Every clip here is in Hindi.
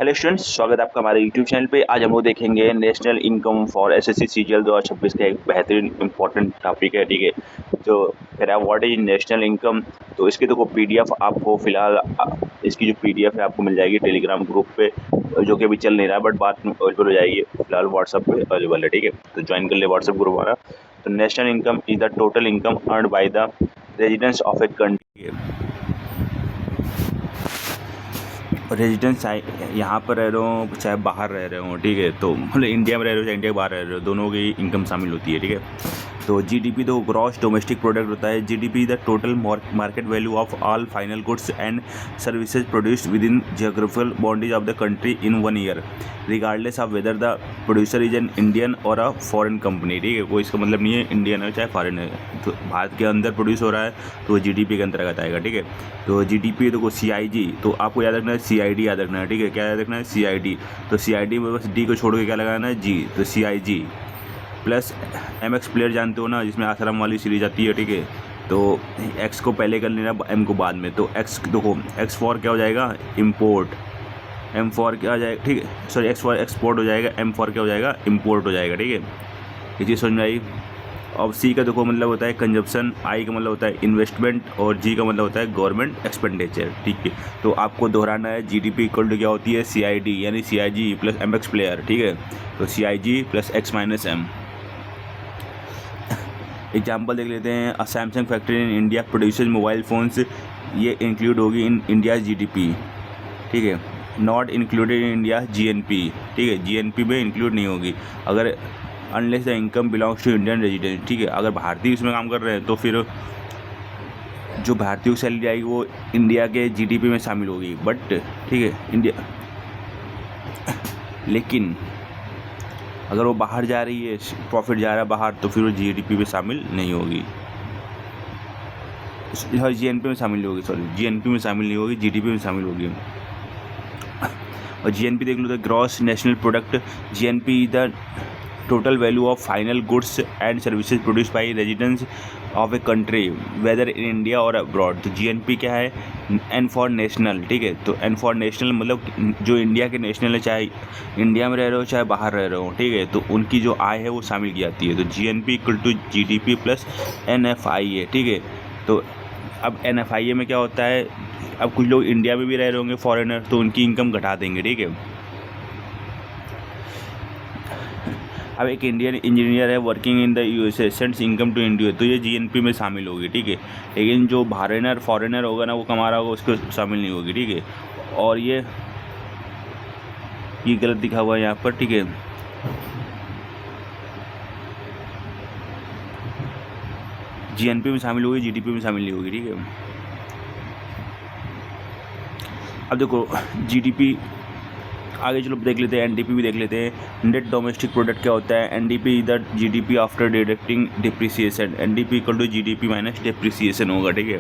हेलो स्टूडेंट्स, स्वागत है आपका हमारे यूट्यूब चैनल पे। आज हम लोग देखेंगे national income for SSC CGL 2026 का एक बेहतरीन इंपॉर्टेंट टॉपिक है। ठीक है, तो फिर व्हाट इज नेशनल इनकम। तो इसकी देखो पीडीएफ आपको फिलहाल इसकी जो पीडीएफ है आपको मिल जाएगी टेलीग्राम ग्रुप पे, जो कि अभी चल नहीं रहा है बट बाद में अवेलेबल हो जाएगी। फिलहाल व्हाट्सएप पे अवेलेबल है। ठीक है, तो ज्वाइन कर ले व्हाट्सएप ग्रुप हमारा। तो national income is the total income earn by the residents of a country. Residence चाहे यहाँ पर रह रहे हो चाहे बाहर रह रहे हो, ठीक है, तो मतलब इंडिया में रह रहे हो चाहे इंडिया के बाहर रह रहे हो, दोनों की इनकम शामिल होती है। ठीक है, तो जीडीपी तो ग्रॉस डोमेस्टिक प्रोडक्ट होता है। GDP the total market value of all final goods and services produced with in geographical boundaries of the country in 1 year regardless of whether the producer is an Indian और अ फॉरेन कंपनी। ठीक है, कोई इसका मतलब नहीं है इंडियन है चाहे फॉरेन है, तो भारत के अंदर प्रोड्यूस हो रहा है तो जीडीपी के अंतर्गत आएगा। ठीक है, तो जीडीपी तो सीआईजी, तो आपको याद रखना है सीआईडी याद रखना है। ठीक है, क्या याद रखना है सीआईडी, तो सीआईडी में बस डी को छोड़ के क्या लगाना है जी, तो सीआईजी प्लस एमएक्स प्लेयर जानते हो ना, जिसमें आसाराम वाली सीरीज आती है। ठीक है, तो एक्स को पहले कर लेना एम को बाद में, तो एक्स देखो एक्स फॉर क्या हो जाएगा इम्पोर्ट, एम फॉर क्या हो जाएगा, ठीक है सॉरी एक्स फॉर एक्सपोर्ट हो जाएगा, एम फॉर क्या हो जाएगा इम्पोर्ट हो जाएगा। ठीक है, ये चीज़ समझ में आई। अब सी का देखो मतलब होता है कंजप्शन, आई का मतलब होता है इन्वेस्टमेंट और जी का मतलब होता है गवर्नमेंट एक्सपेंडिचर। ठीक है, तो आपको दोहराना है जीडीपी इक्वल टू क्या होती है सीआईडी यानी सीआईजी प्लस एमएक्स प्लेयर। ठीक है, तो CIG plus X minus M. Example देख लेते हैं। Samsung factory in India produces mobile phones, ये इंक्लूड होगी इन इंडिया जीडीपी। ठीक है, not included in India GNP. ठीक है, जीएनपी में इंक्लूड नहीं होगी अगर unless the income belongs to Indian resident. ठीक है, अगर भारतीय उसमें काम कर रहे हैं तो फिर जो भारतीय सैलरी आएगी वो इंडिया के जीडीपी में शामिल होगी। बट ठीक है इंडिया, लेकिन अगर वो बाहर जा रही है, प्रॉफिट जा रहा है बाहर, तो फिर वो जीडीपी में शामिल नहीं होगी, जीएनपी में शामिल होगी, सॉरी जीएनपी में शामिल नहीं होगी, जीडीपी में शामिल होगी। और जीएनपी देख लो, the gross national product. GNP is the total value of final goods and services produce by residents of a country whether in India और अब्रॉड। तो जीएनपी क्या है, एन फॉर नेशनल। ठीक है, तो एन फॉर नेशनल मतलब जो इंडिया के नेशनल है, चाहे इंडिया में रह रहे हो चाहे बाहर रह रहे हो। ठीक है, तो उनकी जो आय है वो शामिल की जाती है। तो GNP equal to GDP plus NFIA. ठीक है, तो अब एनएफआईए में क्या होता है, अब कुछ लोग इंडिया में भी रह रहे होंगे फॉरेनर, तो उनकी इनकम घटा देंगे। ठीक है, अब एक इंडियन इंजीनियर है working in the USA sends income to India, तो ये जीएनपी में शामिल होगी। ठीक है, लेकिन जो फॉरेनर होगा ना वो कमा रहा होगा उसको शामिल नहीं होगी। ठीक है, और ये गलत दिखा हुआ है यहाँ पर। ठीक है, जीएनपी में शामिल होगी, जीडीपी में शामिल नहीं होगी। ठीक है, अब देखो जीडीपी आगे चलो देख लेते हैं, एनडीपी भी देख लेते हैं। नेट डोमेस्टिक प्रोडक्ट क्या होता है, एनडीपी इधर GDP after deducting depreciation. NDP equal to GDP minus depreciation होगा। ठीक है,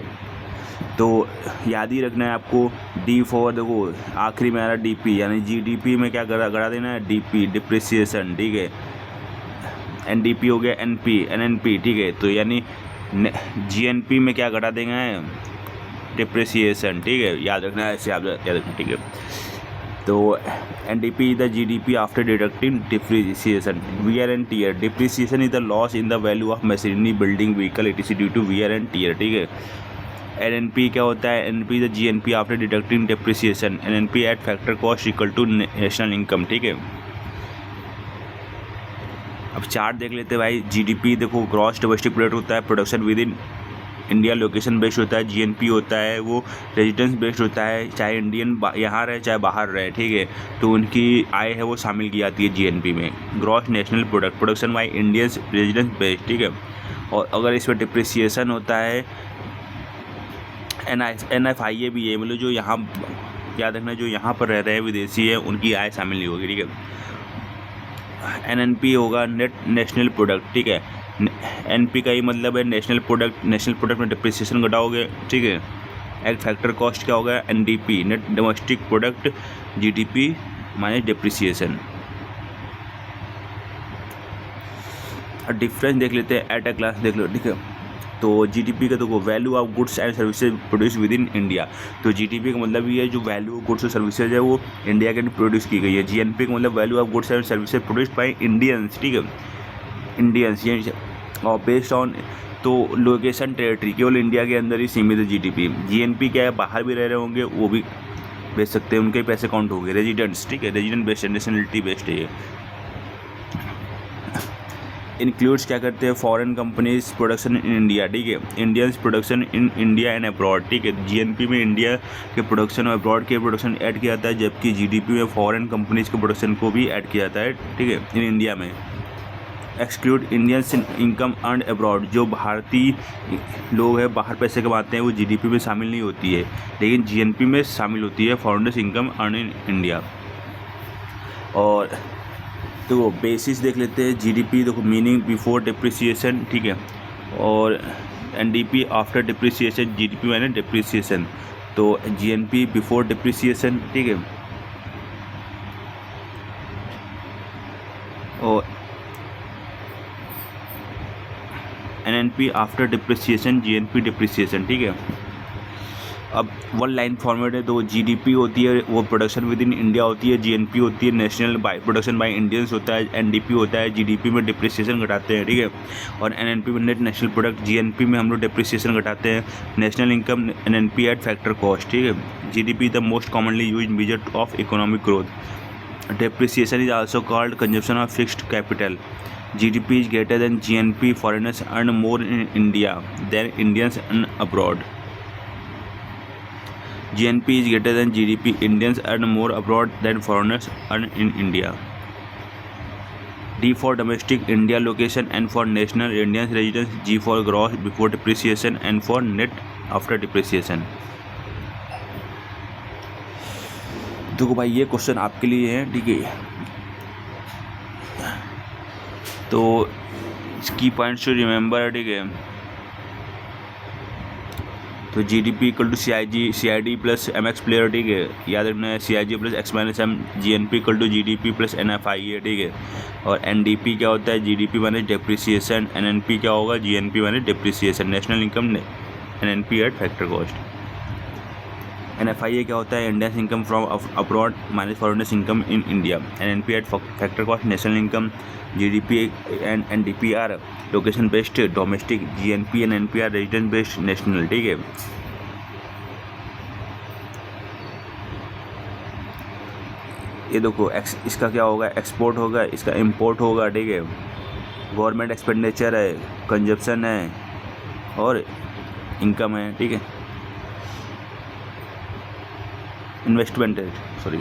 तो याद ही रखना है आपको डी फॉर, देखो आखिरी में आ रहा डीपी, यानी जीडीपी में क्या गड़ा देना है डीपी डिप्रिसिएशन। ठीक है, एनडीपी हो गया एनपी एनएनपी। ठीक है, तो यानी जीएनपी में क्या गड़ा देंगे डिप्रिसिएशन। ठीक है, याद रखना है, ऐसे याद रखना। ठीक है, तो NDP is the GDP after deducting depreciation. Wear and tear, depreciation is the loss in the value of machinery building vehicle etc due to wear and tear. ठीक है, एनएनपी क्या होता है, NNP is the GNP after deducting depreciation. NNP at factor cost equal to national income. ठीक है, अब चार्ट देख लेते हैं भाई। जीडीपी देखो ग्रॉस डोमेस्टिक प्रोडक्ट होता है, production with in India location based होता है। जीएनपी होता है वो रेजिडेंस बेस्ड होता है, चाहे इंडियन यहाँ रहे चाहे बाहर रहे। ठीक है, तो उनकी आय है वो शामिल की जाती है जीएनपी में। Gross national product production by Indians residence based. ठीक है, और अगर इसमें डिप्रिसिएशन होता है एनएफआईए भी है, मतलब जो यहाँ याद रखना जो यहाँ पर रह रहे हैं विदेशी है उनकी आय शामिल नहीं होगी। ठीक है, एनएनपी होगा नेट नेशनल प्रोडक्ट। ठीक है, एनपी का ही मतलब है नेशनल प्रोडक्ट, नेशनल प्रोडक्ट में डिप्रिसिएशन घटाओगे। ठीक है, एक फैक्टर कॉस्ट क्या होगा NDP net domestic product GDP minus depreciation. Difference देख लेते हैं एट ए क्लास देख लो। ठीक है, तो जीडीपी का देखो value of goods and services produce with in India. तो जीडीपी का मतलब ये है जो वैल्यू ऑफ गुड्स और सर्विसेज है वो इंडिया के अंदर प्रोड्यूस की गई है। जीएनपी का मतलब value of goods and services produced by Indians, ठीक है, इंडियंस ये, और बेस्ड ऑन तो लोकेशन टेरिटरी केवल इंडिया के अंदर ही सीमित है जीडीपी। जीएनपी क्या है, बाहर भी रह रहे होंगे वो भी बेच सकते हैं, उनके पैसे काउंट होंगे। रेजिडेंट्स, ठीक है, रेजिडेंट बेस्ड नेशनलिटी बेस्ड है ये। इंक्लूड्स क्या करते हैं, foreign companies production in India, ठीक है, Indians production in India and abroad, ठीक है। जीएनपी में इंडिया के प्रोडक्शन और अब्रॉड के प्रोडक्शन ऐड किया जाता है, जबकि जीडीपी में फॉरेन कंपनीज के प्रोडक्शन को भी ऐड किया जाता है, ठीक है, इन इंडिया में। Exclude Indians income earn abroad, जो भारतीय लोग हैं बाहर पैसे कमाते हैं वो जीडीपी में शामिल नहीं होती है, लेकिन जीएनपी में शामिल होती है, foreigners income earn in India. और तो बेसिस देख लेते हैं जीडीपी, देखो मीनिंग बिफोर डिप्रिसिएशन, ठीक है, और एनडीपी आफ्टर डिप्रिसिएशन, जीडीपी माने डिप्रिसिएशन। तो जीएनपी बिफोर डिप्रिसिएशन, ठीक है, और NNP after depreciation, GNP depreciation, ठीक है। अब वन लाइन फॉर्मेट है, तो जीडीपी होती है वो प्रोडक्शन विद इन इंडिया होती है, जीएनपी होती है national by production by Indians होता है, एनडीपी होता है जीडीपी में डिप्रिसिएशन घटाते हैं, ठीक है, और एनएनपी में नेट नेशनल प्रोडक्ट, जीएनपी में हम लोग डिप्रिसिएशन घटाते हैं, national income, NNP at factor cost, ठीक है। GDP the most commonly use measure of economic growth. Depreciation is also called consumption of fixed capital. GDP is greater than GNP. Foreigners earn more in India than Indians earn abroad. GNP is greater than GDP. Indians earn more abroad than foreigners earn in India. D for domestic India location and for national Indian residence. G for gross before depreciation and for net after depreciation. देखो भाई ये क्वेश्चन आपके लिए है, ठीक है, तो इसकी पॉइंट्स टू रिमेंबर, ठीक है। तो GDP equal to CID plus MX player, ठीक है, याद रखना है, CIG plus X minus M, GNP equal to GDP plus NFI है, ठीक है। और एनडीपी क्या होता है, जीडीपी माने डिप्रिसिएशन, एनएनपी क्या होगा, जीएनपी माने depreciation, national income, NNP at factor cost. NFI क्या होता है, Indian income from abroad minus foreigners income in India. NNP at factor cost, national income. GDP and NDP are location based domestic, GNP and NP are resident based national, ठीक है। ये देखो इसका क्या होगा, एक्सपोर्ट होगा, इसका इंपोर्ट होगा, ठीक है, गवर्नमेंट एक्सपेंडिचर है, कंजप्शन है और इनकम है, ठीक है, इन्वेस्टमेंट है, सॉरी।